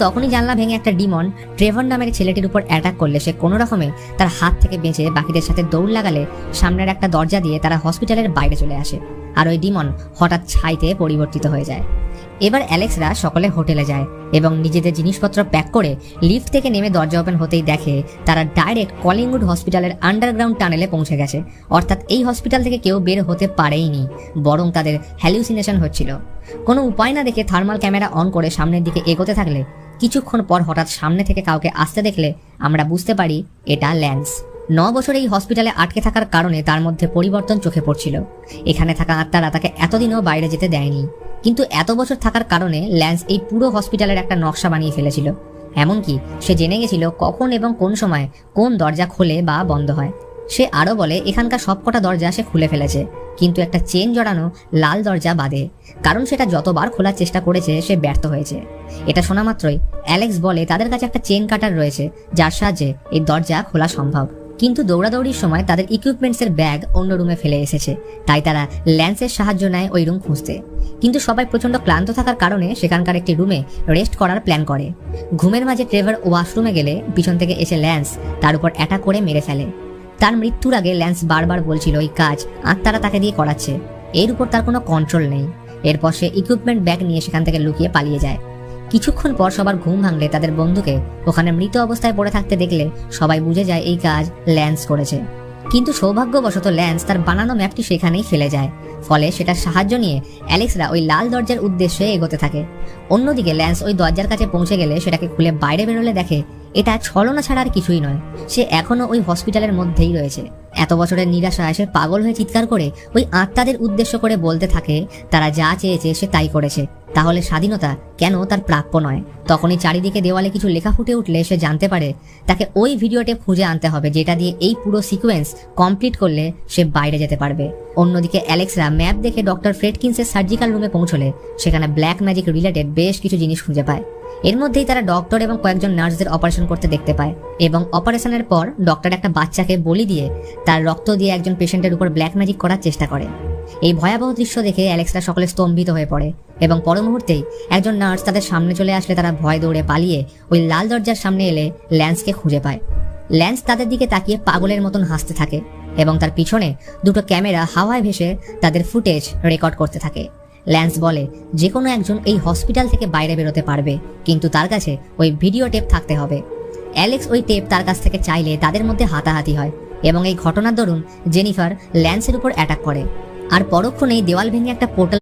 তখনই জানলা ভেঙে একটা ডিমন ট্রেভর নামের ছেলেটির উপর অ্যাটাক করলে সে কোনো রকমে তার হাত থেকে বেঁচে বাকিদের সাথে দৌড় লাগালে সামনের একটা দরজা দিয়ে তারা হসপিটালের বাইরে চলে আসে আর ওই ডিমন হঠাৎ ছাইতে পরিবর্তিত হয়ে যায়। এবার অ্যালেক্সরা সকলে হোটেলে যায় এবং নিজেদের জিনিসপত্র প্যাক করে লিফট থেকে নেমে দরজা ওপেন হতেই দেখে তারা ডাইরেক্ট কলিংউড হসপিটালের আন্ডারগ্রাউন্ড টানেলে পৌঁছে গেছে। অর্থাৎ এই হসপিটাল থেকে কেউ বের হতে পারেইনি, বরং তাদের হ্যালুসিনেশন হচ্ছিল। কোনো উপায় না দেখে থার্মাল ক্যামেরা অন করে সামনের দিকে এগোতে থাকলে কিছুক্ষণ পর হঠাৎ সামনে থেকে কাউকে আসতে দেখলে আমরা বুঝতে পারি এটা ল্যান্স। 9 বছর এই হসপিটালে আটকে থাকার কারণে তার মধ্যে পরিবর্তন চোখে পড়ছিল। এখানে থাকা আত্মারা তাকে এতদিনও বাইরে যেতে দেয়নি, কিন্তু এত বছর থাকার কারণে ল্যান্স এই পুরো হসপিটালের একটা নকশা বানিয়ে ফেলেছিল। এমনকি সে জেনে গেছিল কখন এবং কোন সময় কোন দরজা খোলে বা বন্ধ হয়। সে আরও বলে এখানকার সবকটা দরজা সে খুলে ফেলেছে, কিন্তু একটা চেন জড়ানো লাল দরজা বাদে, কারণ সেটা যতবার খোলার চেষ্টা করেছে সে ব্যর্থ হয়েছে। এটা শোনা মাত্রই অ্যালেক্স বলে তাদের কাছে একটা চেন কাটার রয়েছে যার সাহায্যে এই দরজা খোলা সম্ভব, কিন্তু দৌড়াদৌড়ির সময় তাদের ইকুইপমেন্টসের ব্যাগ অন্য রুমে ফেলে এসেছে, তাই তারা ল্যান্সের সাহায্য নেয় ওই রুম খুঁজতে। কিন্তু সবাই প্রচন্ড ক্লান্ত থাকার কারণে সেখানকার একটি রুমে রেস্ট করার প্ল্যান করে। ঘুমের মাঝে ট্রেভার ওয়াশরুমে গেলে পিছন থেকে এসে ল্যান্স তার উপর অ্যাটাক করে মেরে ফেলে। তার মৃত্যুর আগে ল্যান্স বারবার বলছিল এই কাজ আত্মারা তাকে দিয়ে করাচ্ছে, এর উপর তার কোনো কন্ট্রোল নেই। এরপর সে ইকুইপমেন্ট ব্যাগ নিয়ে সেখান থেকে লুকিয়ে পালিয়ে যায়। কিছুক্ষণ পর সবার ঘুম ভাঙলে তাদের বন্ধুকে ওখানে মৃত অবস্থায় পড়ে থাকতে দেখলে সবাই বুঝে যায় এই কাজ ল্যান্স করেছে। কিন্তু সৌভাগ্যবশত ল্যান্স তার বানানো ম্যাপটি সেখানেই ফেলে যায়, ফলে সেটার সাহায্য নিয়ে অ্যালেক্সরা ওই লাল দরজার উদ্দেশ্যে এগোতে থাকে। অন্যদিকে ল্যান্স ওই দরজার কাছে পৌঁছে গেলে সেটাকে খুলে বাইরে বেরোলে দেখে এটা ছলনা ছাড়া আর কিছুই নয়, সে এখনো ওই হসপিটালের মধ্যেই রয়েছে। এত বছরের নিরাশায় সে পাগল হয়ে চিৎকার করে ওই আত্মাদের উদ্দেশ্য করে বলতে থাকে তারা যা চেয়েছে সে তাই করেছে, তাহলে স্বাধীনতা কেন তার প্রাপ্য নয়। তখনই চারিদিকে দেওয়ালে কিছু লেখা ফুটে উঠলে সে জানতে পারে তাকে ওই ভিডিও টেপ খুঁজে আনতে হবে যেটা দিয়ে এই পুরো সিকোয়েন্স কমপ্লিট করলে সে বাইরে যেতে পারবে। অন্যদিকে অ্যালেক্সরা ম্যাপ দেখে ডক্টর ফ্রেডকিন্সের সার্জিক্যাল রুমে পৌঁছলে সেখানে ব্ল্যাক ম্যাজিক রিলেটেড বেশ কিছু জিনিস খুঁজে পায়। এর মধ্যেই তারা ডক্টর এবং কয়েকজন নার্সদের অপারেশন করতে দেখতে পায় এবং অপারেশনের পর ডক্টর একটা বাচ্চাকে বলি দিয়ে তার রক্ত দিয়ে একজন পেশেন্টের উপর ব্ল্যাক ম্যাজিক করার চেষ্টা করে। এই ভয়াবহ দৃশ্য দেখে অ্যালেক্সরা সকলে স্তম্ভিত হয়ে পড়ে এবং পর মুহূর্তেই একজন নার্স তাদের সামনে চলে আসলে তারা ভয় দৌড়ে পালিয়ে ওই লাল দরজার সামনে এলে ল্যান্সকে খুঁজে পায়। ল্যান্স তাদের দিকে তাকিয়ে পাগলের মতন হাসতে থাকে এবং তার পিছনে দুটো ক্যামেরা হাওয়ায় ভেসে তাদের ফুটেজ রেকর্ড করতে থাকে। ল্যান্স বলে যে কোনো একজন এই হসপিটাল থেকে বাইরে বেরোতে পারবে, কিন্তু তার কাছে ওই ভিডিও টেপ থাকতে হবে। অ্যালেক্স ওই টেপ তার কাছ থেকে চাইলে তাদের মধ্যে হাতাহাতি হয় এবং এই ঘটনার দরুন জেনিফার ল্যান্সের উপর অ্যাটাক করে আর পরক্ষণেই দেওয়াল ভেঙে একটা পোর্টাল